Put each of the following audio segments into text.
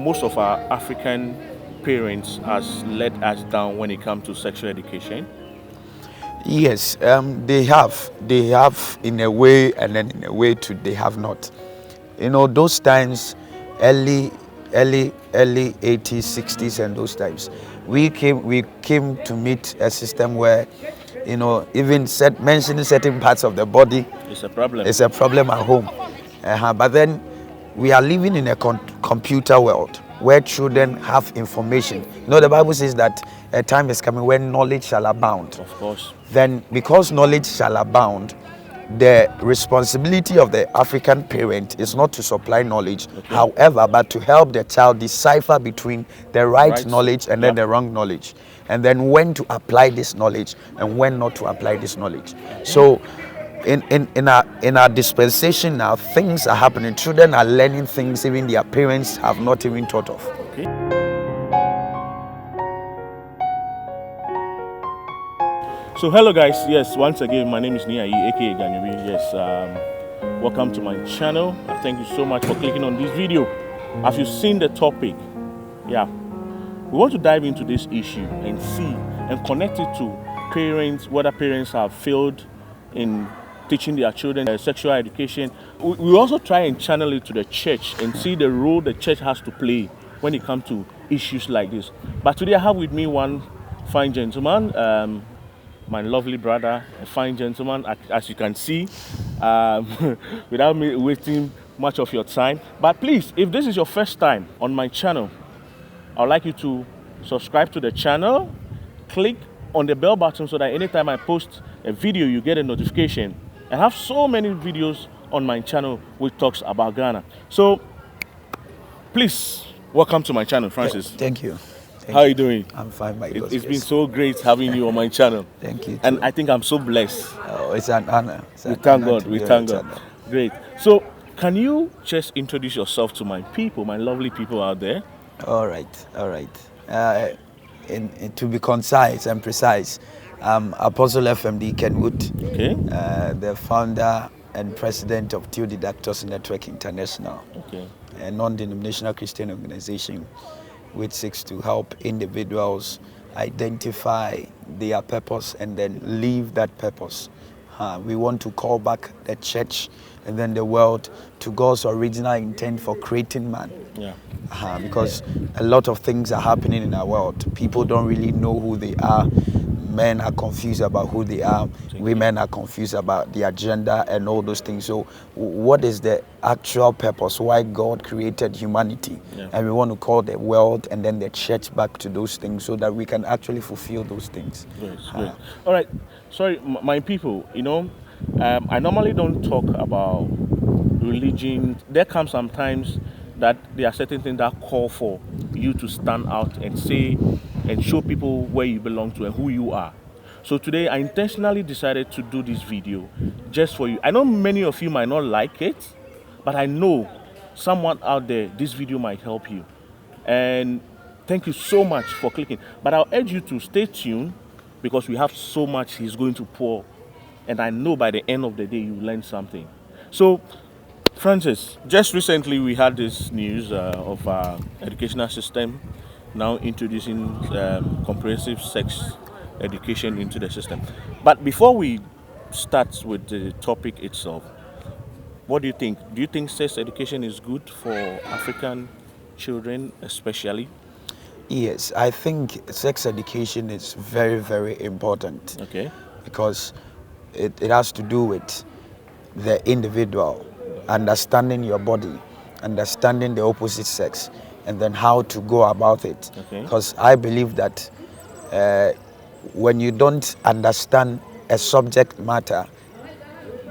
most of our African parents has let us down when it comes to sexual education? Yes, they have. They have in a way, and then in a way too, they have not. You know, those times, early 80s, 60s, and those times, we came to meet a system where, you know, even mentioning certain parts of the body It's a problem. is a problem at home. But then we are living in a computer world where children have information. You know, the Bible says that a time is coming when knowledge shall abound. Of course. Then, because knowledge shall abound, the responsibility of the African parent is not to supply knowledge, however, but to help the child decipher between the right knowledge and then the wrong knowledge, and then when to apply this knowledge and when not to apply this knowledge. So in our dispensation now, things are happening. Children are learning things even their parents have not even thought of. Okay. So hello guys, yes, once again my name is Nia aka Ganyobi. Yes, welcome to my channel. Thank you so much for clicking on this video. As you've seen the topic, we want to dive into this issue and see and connect it to parents, whether parents have failed in teaching their children sexual education. We also try and channel it to the church and see the role the church has to play when it comes to issues like this. But today I have with me one fine gentleman, my lovely brother, a fine gentleman, as you can see, without me wasting much of your time. But please, if this is your first time on my channel, I would like you to subscribe to the channel, click on the bell button so that anytime I post a video, you get a notification. I have so many videos on my channel which talks about Ghana. So please, welcome to my channel, Francis. Thank you. How are you doing? I'm fine, my God. It's been so great having you on my channel. Thank you. And I think I'm so blessed. Oh, it's an honor. We thank God. We thank God. Great. So, can you just introduce yourself to my people, my lovely people out there? All right. To be concise and precise, Apostle FMD Kenwood, the founder and president of Theodidactus Network International, a non-denominational Christian organization which seeks to help individuals identify their purpose and then live that purpose. We want to call back the church and then the world to God's original intent for creating man. Because a lot of things are happening in our world. People don't really know who they are. Men are confused about who they are. Women are confused about the agenda and all those things. So what is the actual purpose? Why God created humanity? And we want to call the world and then the church back to those things so that we can actually fulfill those things. Great. All right. Sorry, my people, you know, I normally don't talk about religion. There comes sometimes that there are certain things that call for you to stand out and say and show people where you belong to and who you are. So today I intentionally decided to do this video just for you. I know many of you might not like it, but I know someone out there, this video might help you. And thank you so much for clicking. But I'll urge you to stay tuned because we have so much he's going to pour. And I know by the end of the day, you learn something. So, Francis, just recently we had this news of our educational system now introducing comprehensive sex education into the system. But before we start with the topic itself, what do you think? Do you think sex education is good for African children especially? Yes, I think sex education is very, very important. Because it has to do with the individual, understanding your body, understanding the opposite sex, and then how to go about it. Because I believe that when you don't understand a subject matter,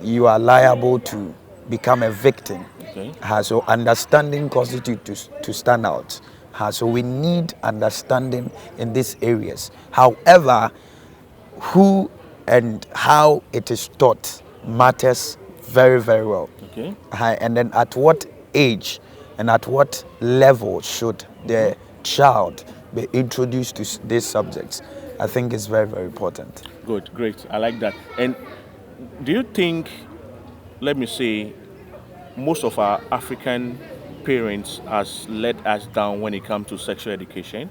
you are liable to become a victim. So understanding constitutes to stand out. So we need understanding in these areas. However, who and how it is taught matters very, very well. And then at what age and at what level should the child be introduced to these subjects? I think it's very, very important. Good, great. I like that. And do you think, let me say, most of our African parents has let us down when it comes to sexual education?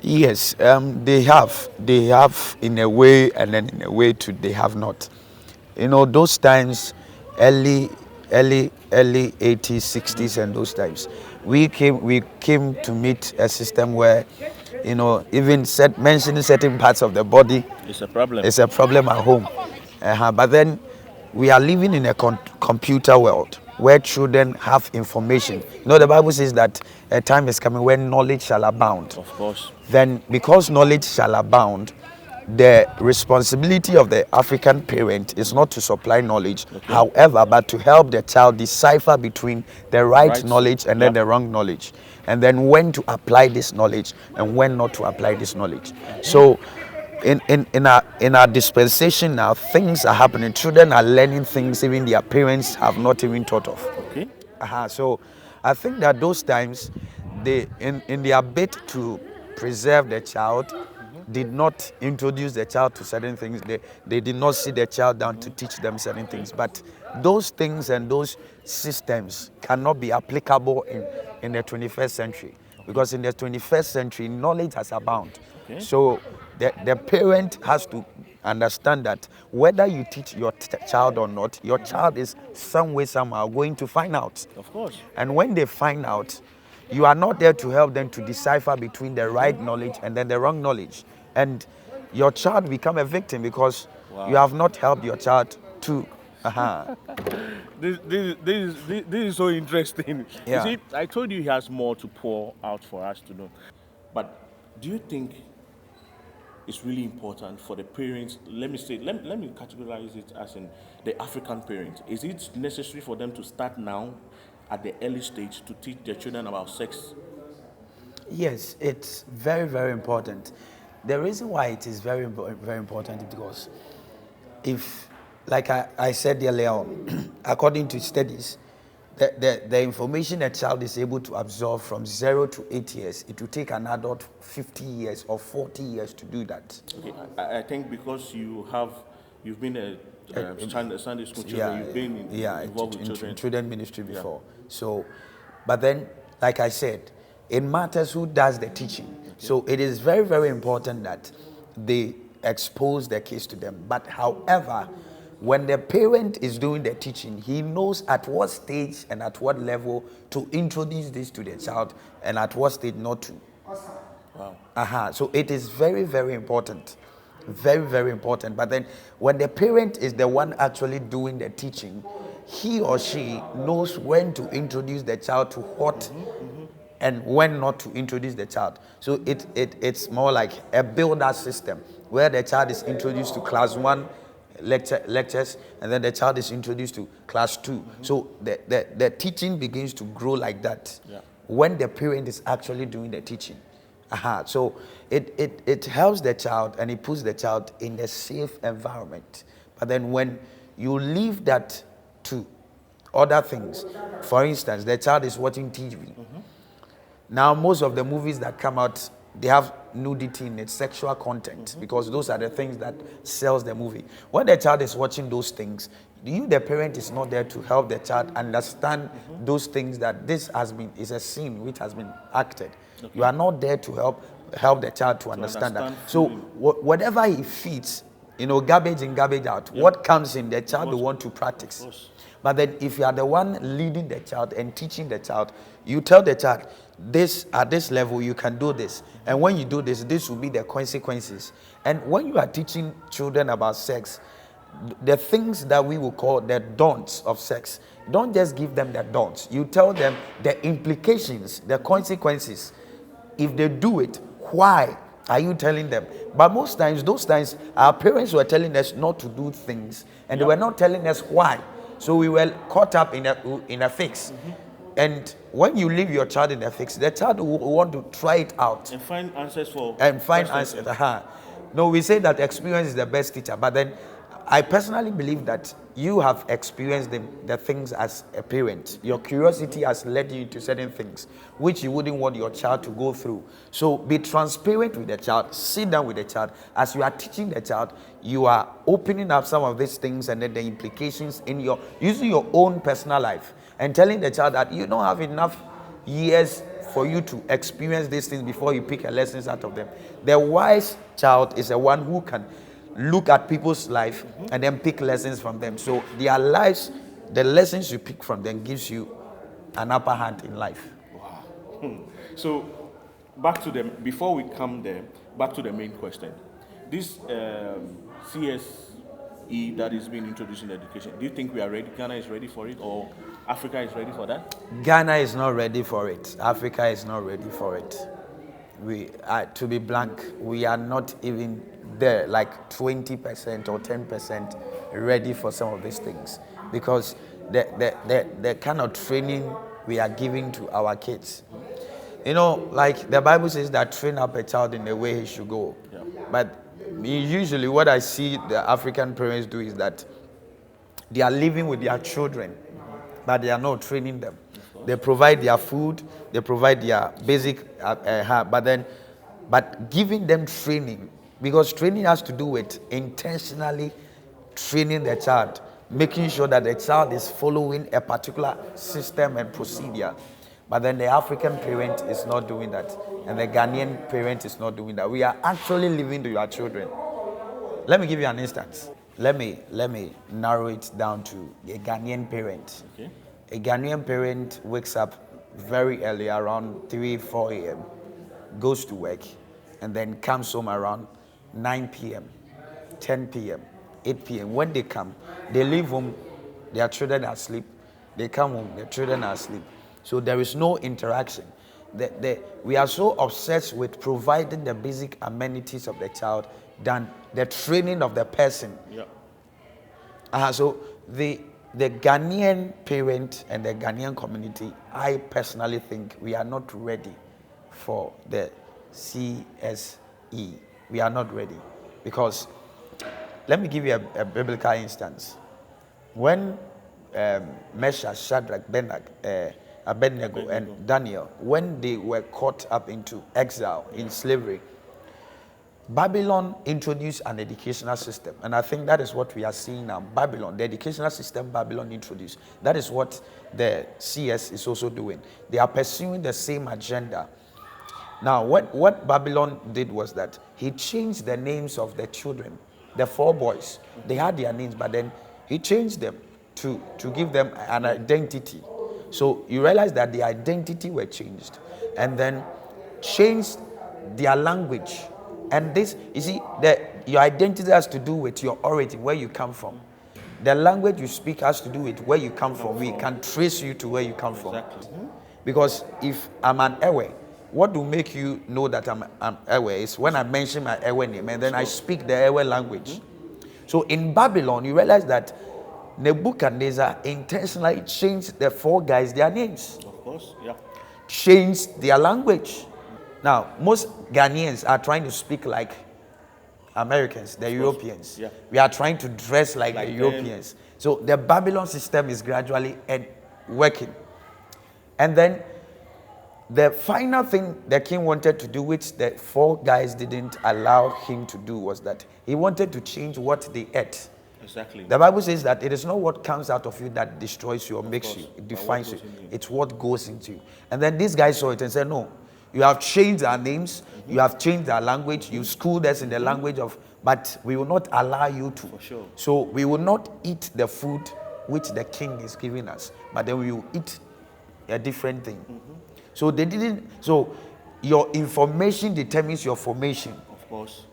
Yes, they have. They have in a way, and then in a way too, they have not. You know, those times, early 80s, 60s, and those times, we came to meet a system where, you know, even mentioning certain parts of the body It's a problem. is a problem at home. But then we are living in a computer world where children have information. You know, the Bible says that a time is coming when knowledge shall abound. Of course. Then, because knowledge shall abound, the responsibility of the African parent is not to supply knowledge, however, but to help the child decipher between the right knowledge and then the wrong knowledge, and then when to apply this knowledge and when not to apply this knowledge. So in our dispensation now, things are happening. Children are learning things even their parents have not even thought of. Okay. So I think that those times, they in their bid to preserve the child, did not introduce the child to certain things. They did not sit the child down to teach them certain things. But those things and those systems cannot be applicable in the 21st century, because in the 21st century, knowledge has abound. So the parent has to understand that whether you teach your child or not, your child is some way, somehow going to find out. Of course. And when they find out, you are not there to help them to decipher between the right knowledge and then the wrong knowledge. And your child become a victim because you have not helped your child to. This is so interesting. Yeah. You see, I told you he has more to pour out for us to know. But do you think it's really important for the parents? Let me categorize it as in the African parents. Is it necessary for them to start now at the early stage to teach their children about sex? Yes, it's very, very important. The reason why it is very, very important is because if, like I said earlier on, according to studies, the information a child is able to absorb from 0 to 8 years, it will take an adult 50 years or 40 years to do that. Okay, I think because you've been a Sunday school children, you've been involved with children. Children ministry before. So, but then, like I said, it matters who does the teaching. So it is very, very important that they expose their kids to them. But however, when the parent is doing the teaching, he knows at what stage and at what level to introduce this to the child and at what stage not to. Wow. So it is very, very important. Very, very important. But then when the parent is the one actually doing the teaching, he or she knows when to introduce the child to what and when not to introduce the child. So it's more like a builder system where the child is introduced to class 1 lectures, and then the child is introduced to class 2. So the teaching begins to grow like that when the parent is actually doing the teaching. So it helps the child and it puts the child in a safe environment. But then when you leave that to other things, for instance, the child is watching TV. Now, most of the movies that come out, they have nudity in it, sexual content, because those are the things that sells the movie. When the child is watching those things, the parent is not there to help the child understand those things, that this is a scene which has been acted. You are not there to help the child to understand that. So whatever he feeds, garbage in, garbage out, what comes in, the child will want to practice. But then if you are the one leading the child and teaching the child, you tell the child, this at this level you can do this, and when you do this, this will be the consequences. And when you are teaching children about sex, the things that we will call the don'ts of sex, don't just give them the don'ts. You tell them the implications, the consequences. If they do it, why are you telling them? But most times, those times, our parents were telling us not to do things, and they were not telling us why. So we were caught up in a fix. And when you leave your child in a fix, the child will want to try it out and find answers for answers. No, we say that experience is the best teacher, but then I personally believe that you have experienced the things as a parent. Your curiosity has led you to certain things which you wouldn't want your child to go through. So be transparent with the child. Sit down with the child. As you are teaching the child, you are opening up some of these things and then the implications in your using your own personal life and telling the child that you don't have enough years for you to experience these things before you pick a lessons out of them. The wise child is the one who can look at people's life and then pick lessons from them. So their lives, the lessons you pick from them gives you an upper hand in life. Wow. So back to them, before we come there, back to the main question. This CSE that is being introduced in education, do you think we are ready? Ghana is ready for it, or Africa is ready for that? Ghana is not ready for it. Africa is not ready for it. We, to be blank, we are not even there, like 20% or 10% ready for some of these things, because the kind of training we are giving to our kids, you know, like the Bible says that train up a child in the way he should go. Yeah. But usually what I see the African parents do is that they are living with their children, but they are not training them. They provide their food, they provide their basic but giving them training, because training has to do with intentionally training the child, making sure that the child is following a particular system and procedure. But then the African parent is not doing that, and the Ghanaian parent is not doing that. We are actually living to your children. Let me give you an instance. Let me narrow it down to a Ghanaian parent. Okay. A Ghanaian parent wakes up very early, around 3-4 a.m., goes to work, and then comes home around 9 p.m., 10 p.m., 8 p.m. When they come, they leave home, their children are asleep. They come home, their children are asleep. So there is no interaction. We are so obsessed with providing the basic amenities of the child than the training of the person. Yeah. So the Ghanaian parent and the Ghanaian community, I personally think we are not ready for the CSE. We are not ready, because let me give you a biblical instance. When Meshach, Shadrach, Abednego, and Daniel, when they were caught up into exile in slavery, Babylon introduced an educational system, and I think that is what we are seeing now. Babylon, the educational system Babylon introduced, that is what the CS is also doing. They are pursuing the same agenda. Now, what Babylon did was that he changed the names of the children, the 4 boys. They had their names, but then he changed them to give them an identity. So you realize that the identity were changed, and then changed their language. And this, you see, your identity has to do with your origin, where you come from. The language you speak has to do with where you come from. We can trace you to where you come from. Because if I'm an Ewe, what will make you know that I'm Ewe is when I mention my Ewe name, and then I speak the Ewe language. So in Babylon, you realize that Nebuchadnezzar intentionally changed the 4 guys their names. Of course, yeah. Changed their language. Now, most Ghanaians are trying to speak like Americans, the Europeans. Yeah. We are trying to dress like the Europeans. So the Babylon system is gradually working. And then the final thing the king wanted to do, which the 4 guys didn't allow him to do, was that he wanted to change what they ate. Exactly. The Bible says that it is not what comes out of you that destroys you or makes you, it defines you. It's what goes into you. And then these guys saw it and said, no, you have changed our names, you have changed our language, you schooled us in the language of, but we will not allow you to. For sure. So we will not eat the food which the king is giving us, but then we will eat a different thing. So they didn't, so your information determines your formation. Of course.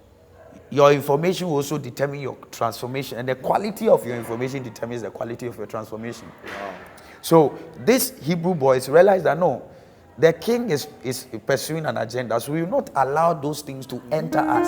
Your information will also determine your transformation, and the quality of your information determines the quality of your transformation. Wow. So these Hebrew boys realized that no, the king is pursuing an agenda, so we will not allow those things to enter us.